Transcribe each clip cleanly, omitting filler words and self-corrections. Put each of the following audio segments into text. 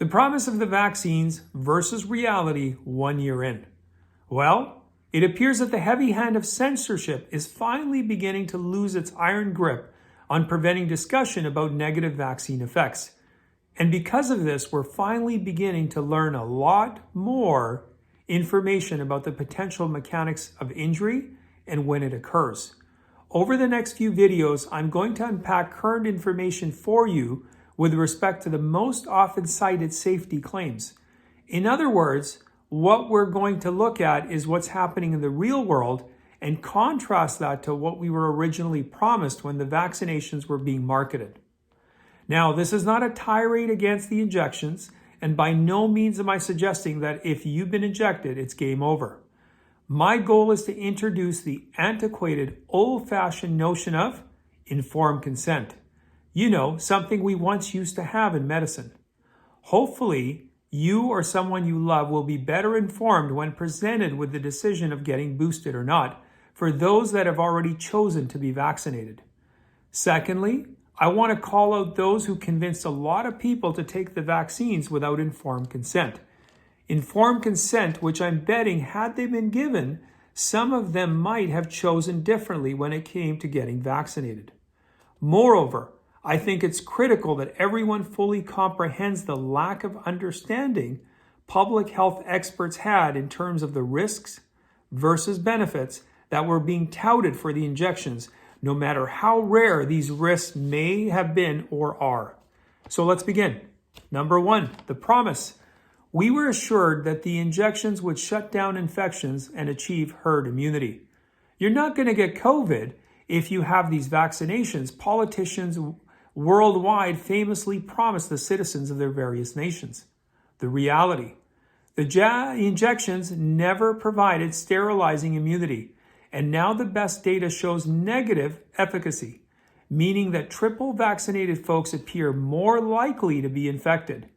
The promise of the vaccines versus reality 1 year in. Well, it appears that the heavy hand of censorship is finally beginning to lose its iron grip on preventing discussion about negative vaccine effects. And because of this, we're finally beginning to learn a lot more information about the potential mechanics of injury and when it occurs. Over the next few videos, I'm going to unpack current information for you with respect to the most often cited safety claims. In other words, what we're going to look at is what's happening in the real world and contrast that to what we were originally promised when the vaccinations were being marketed. Now, this is not a tirade against the injections, and by no means am I suggesting that if you've been injected, it's game over. My goal is to introduce the antiquated, old-fashioned notion of informed consent. You know, something we once used to have in medicine. Hopefully, you or someone you love will be better informed when presented with the decision of getting boosted or not for those that have already chosen to be vaccinated. Secondly, I want to call out those who convinced a lot of people to take the vaccines without informed consent. Informed consent, which I'm betting had they been given, some of them might have chosen differently when it came to getting vaccinated. Moreover, I think it's critical that everyone fully comprehends the lack of understanding public health experts had in terms of the risks versus benefits that were being touted for the injections, no matter how rare these risks may have been or are. So let's begin. Number one, the promise. We were assured that the injections would shut down infections and achieve herd immunity. You're not going to get COVID if you have these vaccinations. Politicians worldwide famously promised the citizens of their various nations. The reality. The injections never provided sterilizing immunity, and now the best data shows negative efficacy, meaning that triple vaccinated folks appear more likely to be infected.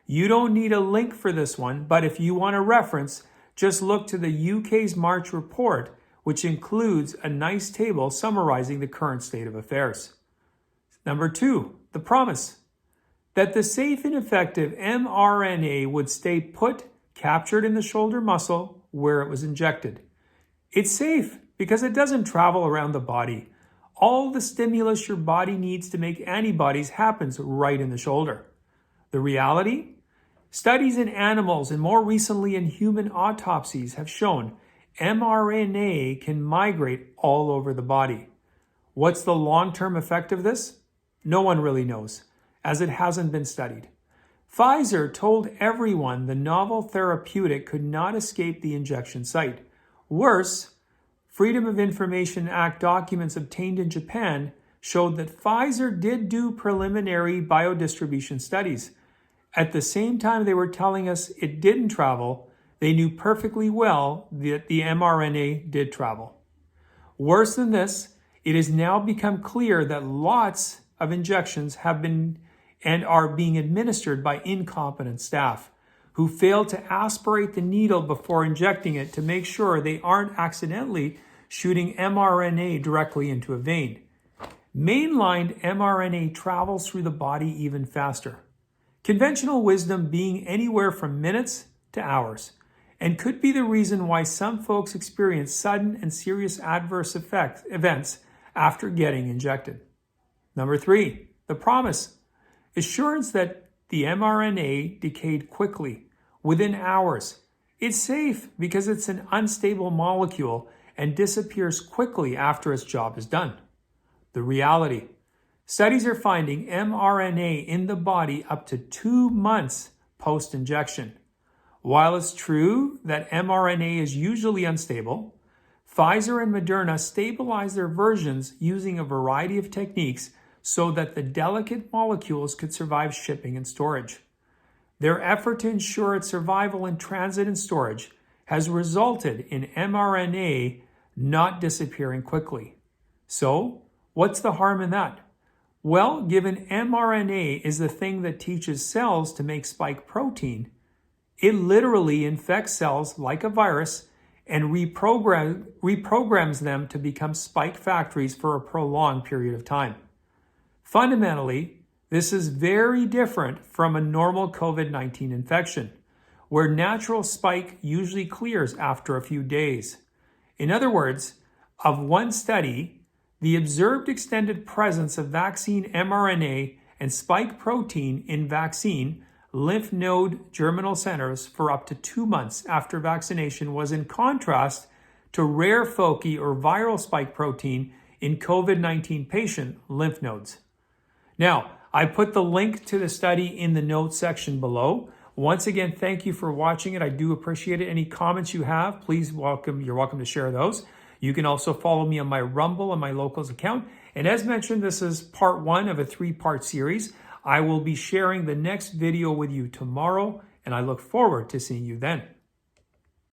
You don't need a link for this one, but if you want a reference, just look to the UK's March report, which includes a nice table summarizing the current state of affairs. Number two, the promise that the safe and effective mRNA would stay put, captured in the shoulder muscle where it was injected. It's safe because it doesn't travel around the body. All the stimulus your body needs to make antibodies happens right in the shoulder. The reality? Studies in animals and more recently in human autopsies have shown mRNA can migrate all over the body. What's the long-term effect of this? No one really knows, as it hasn't been studied. Pfizer told everyone the novel therapeutic could not escape the injection site. Worse, Freedom of Information Act documents obtained in Japan showed that Pfizer did do preliminary biodistribution studies. At the same time they were telling us it didn't travel, they knew perfectly well that the mRNA did travel. Worse than this, it has now become clear that lots of injections have been and are being administered by incompetent staff who fail to aspirate the needle before injecting it to make sure they aren't accidentally shooting mRNA directly into a vein. Mainlined mRNA travels through the body even faster. Conventional wisdom being anywhere from minutes to hours, and could be the reason why some folks experience sudden and serious adverse events after getting injected. Number three, the promise. Assurance that the mRNA decayed quickly, within hours. It's safe because it's an unstable molecule and disappears quickly after its job is done. The reality. Studies are finding mRNA in the body up to 2 months post-injection. While it's true that mRNA is usually unstable, Pfizer and Moderna stabilize their versions using a variety of techniques so that the delicate molecules could survive shipping and storage. Their effort to ensure its survival in transit and storage has resulted in mRNA not disappearing quickly. So, what's the harm in that? Well, given mRNA is the thing that teaches cells to make spike protein, it literally infects cells like a virus and reprograms them to become spike factories for a prolonged period of time. Fundamentally, This is very different from a normal COVID-19 infection, where natural spike usually clears after a few days. In other words, of one study, the observed extended presence of vaccine mRNA and spike protein in vaccine lymph node germinal centers for up to 2 months after vaccination was in contrast to rare foci or viral spike protein in COVID-19 patient lymph nodes. Now, I put the link to the study in the notes section below. Once again, thank you for watching it. I do appreciate it. Any comments you have, please you're welcome to share those. You can also follow me on my Rumble and my Locals account. And as mentioned, this is part 1 of a 3-part series. I will be sharing the next video with you tomorrow, and I look forward to seeing you then.